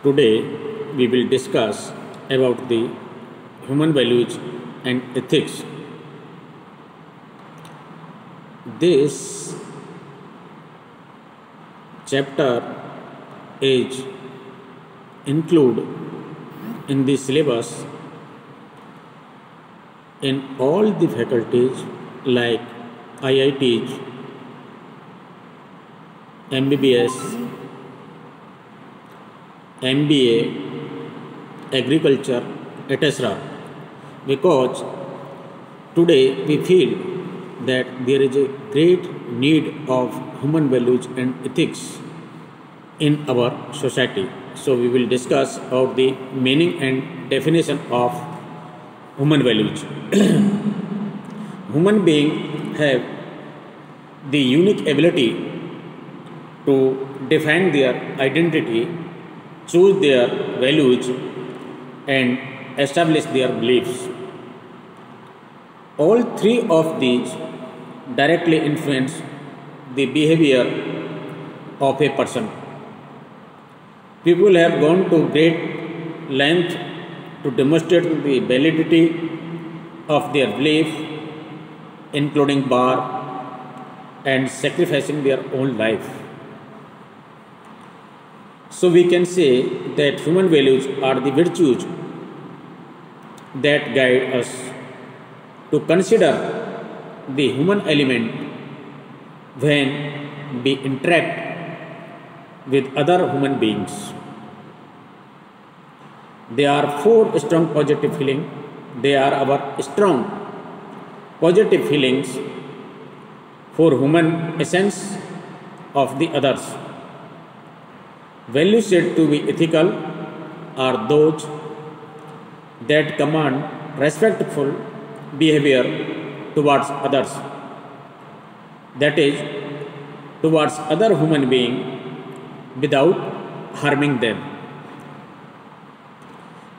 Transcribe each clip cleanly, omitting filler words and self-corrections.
Today we will discuss about the human values and ethics. This chapter is include in the syllabus in all the faculties like IITs, MBBS, MBA, agriculture, etc. Because today we feel that there is a great need of human values and ethics in our society. So we will discuss about the meaning and definition of human values. Human beings have the unique ability to define their identity, choose their values, and establish their beliefs. All three of these directly influence the behavior of a person. People have gone to great length to demonstrate the validity of their belief, including bar and sacrificing their own life. So we can say that human values are the virtues that guide us to consider the human element when we interact with other human beings. There are four strong positive feelings. They are our strong positive feelings for human essence of the others. Values said to be ethical are those that command respectful behavior towards others, that is, towards other human beings without harming them.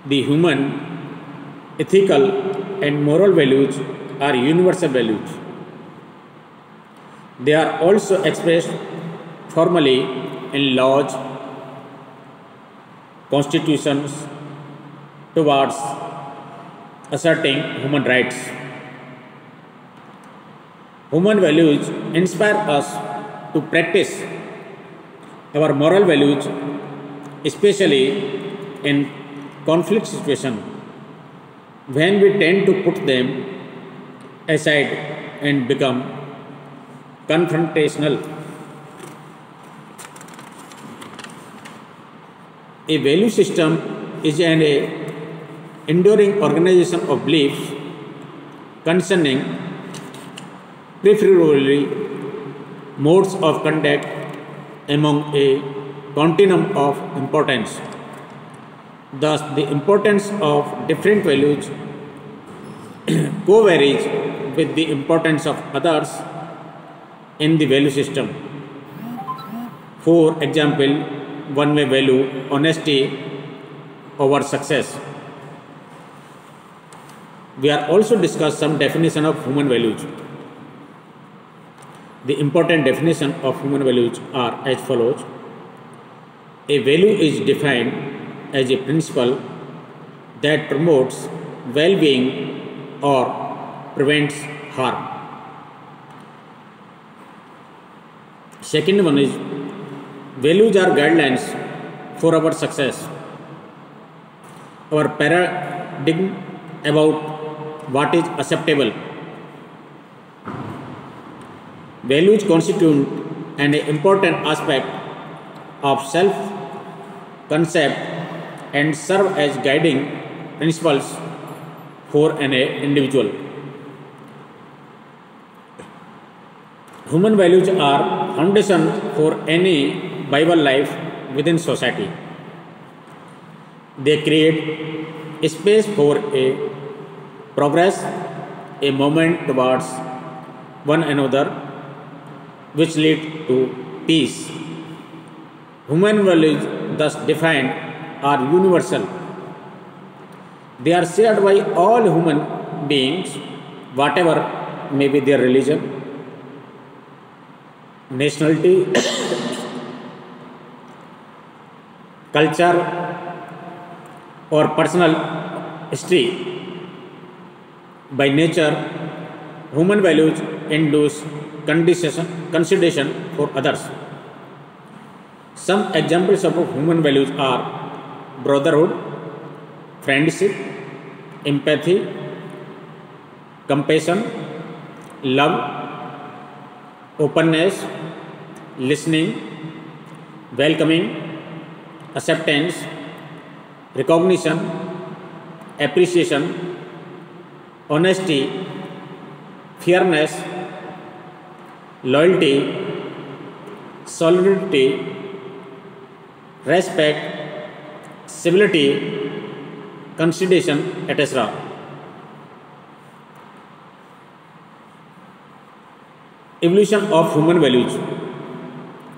The human ethical and moral values are universal values. They are also expressed formally in laws, constitutions towards asserting human rights. Human values inspire us to practice our moral values, especially in conflict situations when we tend to put them aside and become confrontational. A value system is an enduring organization of beliefs concerning preferably modes of conduct among a continuum of importance. Thus, the importance of different values co-varies with the importance of others in the value system. For example, one may value honesty over success. We are also discuss some definition of human values. The important definition of human values are as follows. A value is defined as a principle that promotes well-being or prevents harm. Second one is values are guidelines for our success. Our paradigm about what is acceptable. Values constitute an important aspect of self-concept and serve as guiding principles for an individual. Human values are foundation for any viable life within society. They create space for a progress, a movement towards one another, which lead to peace. Human values, thus defined, are universal. They are shared by all human beings, whatever may be their religion, nationality, culture, or personal history. By nature, human values induce consideration for others. Some examples of human values are brotherhood, friendship, empathy, compassion, love, openness, listening, welcoming, acceptance, recognition, appreciation, honesty, fairness, loyalty, solidarity, respect, civility, consideration, etc. Evolution of human values.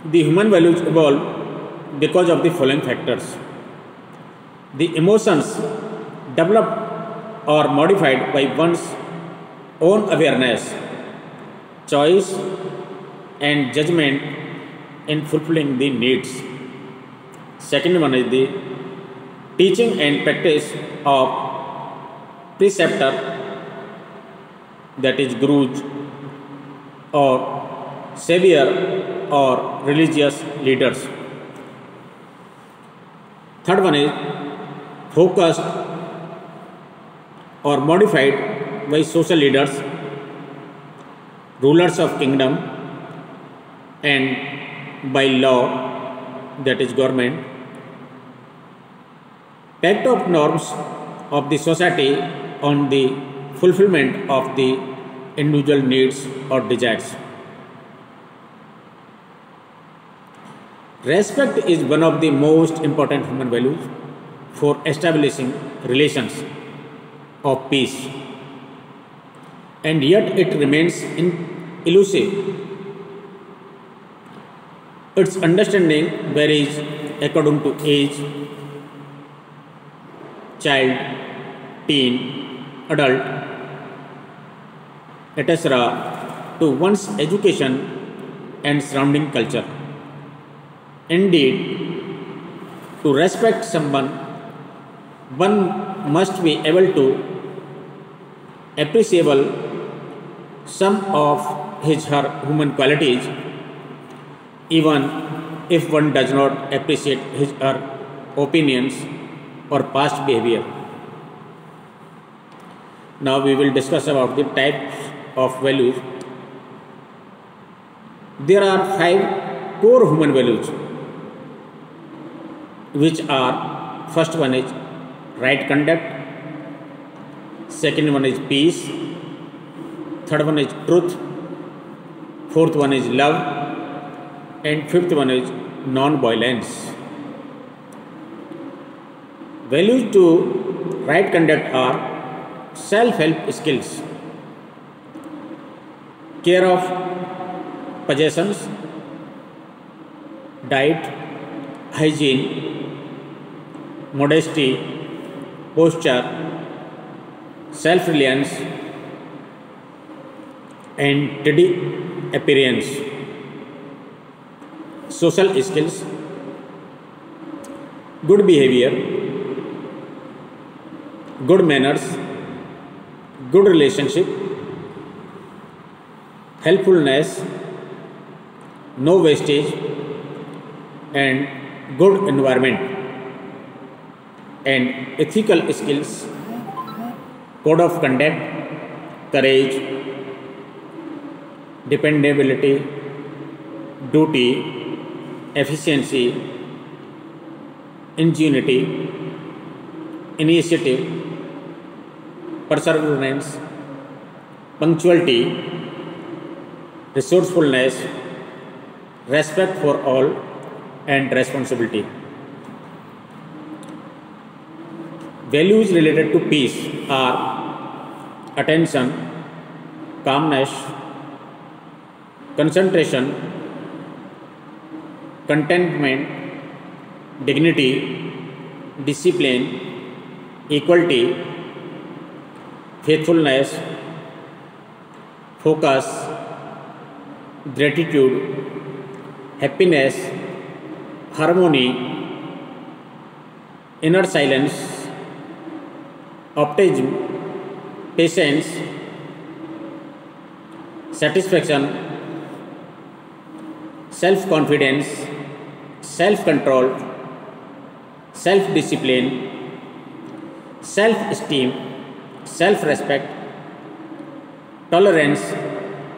The human values evolve because of the following factors. The emotions developed or modified by one's own awareness, choice, and judgment in fulfilling the needs. Second one is the teaching and practice of preceptor, that is gurus or savior or religious leaders. Third one is focused or modified by social leaders, rulers of kingdom, and by law, that is government. Pact of norms of the society on the fulfillment of the individual needs or desires. Respect is one of the most important human values for establishing relations of peace, and yet it remains elusive. Its understanding varies according to age, child, teen, adult, etc., to one's education and surrounding culture. Indeed, to respect someone, one must be able to appreciable some of her human qualities, even if one does not appreciate her opinions or past behavior. Now we will discuss about the types of values. There are 5 core human values, which are: first one is right conduct, second one is peace, third one is truth, fourth one is love, and fifth one is non-violence. Values to right conduct are self-help skills, care of possessions, diet, hygiene, modesty, posture, self-reliance, and tidy appearance. Social skills, good behavior, good manners, good relationship, helpfulness, no wastage, and good environment. And ethical skills, code of conduct, courage, dependability, duty, efficiency, ingenuity, initiative, perseverance, punctuality, resourcefulness, respect for all, and responsibility. Values related to peace are attention, calmness, concentration, contentment, dignity, discipline, equality, faithfulness, focus, gratitude, happiness, harmony, inner silence, optimism, patience, satisfaction, self-confidence, self-control, self-discipline, self-esteem, self-respect, tolerance,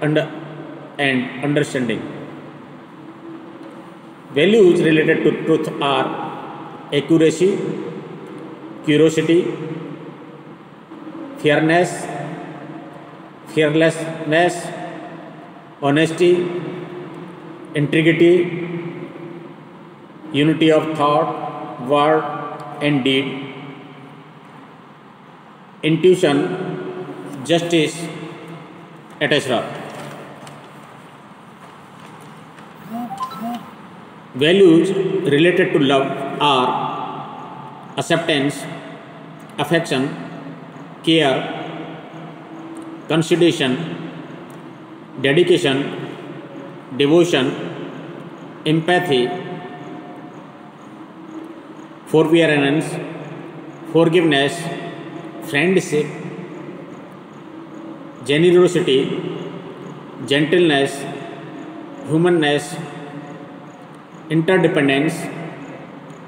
and understanding. Values related to truth are accuracy, curiosity, fairness, fearlessness, honesty, integrity, unity of thought, word, and deed, intuition, justice, etc. Values related to love are acceptance, affection, care, consideration, dedication, devotion, empathy, forbearance, forgiveness, friendship, generosity, gentleness, humanness, interdependence,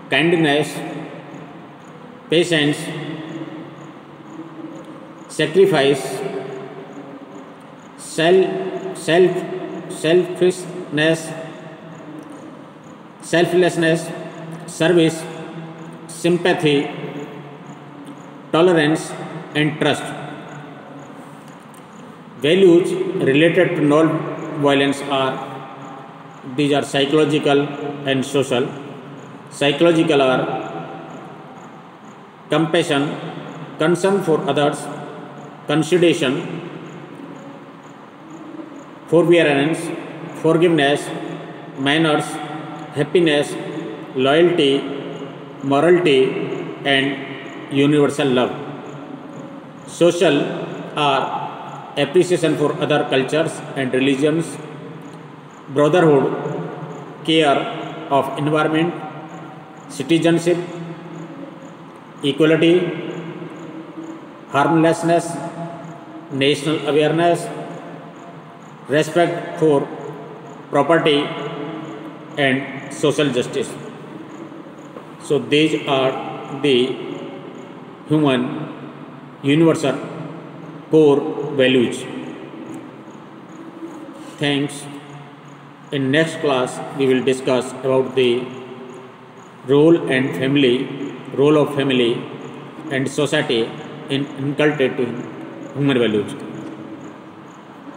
kindness, patience, sacrifice, selflessness, service, sympathy, tolerance, and trust. Values related to non-violence are these are psychological and social. Psychological are compassion, concern for others, consideration, forbearance, forgiveness, manners, happiness, loyalty, morality, and universal love. Social are appreciation for other cultures and religions, brotherhood, care of environment, citizenship, equality, harmlessness, national awareness, respect for property, and social justice. So these are the human universal core values. Thanks. In next class, we will discuss about the role of family and society in inculcating human values.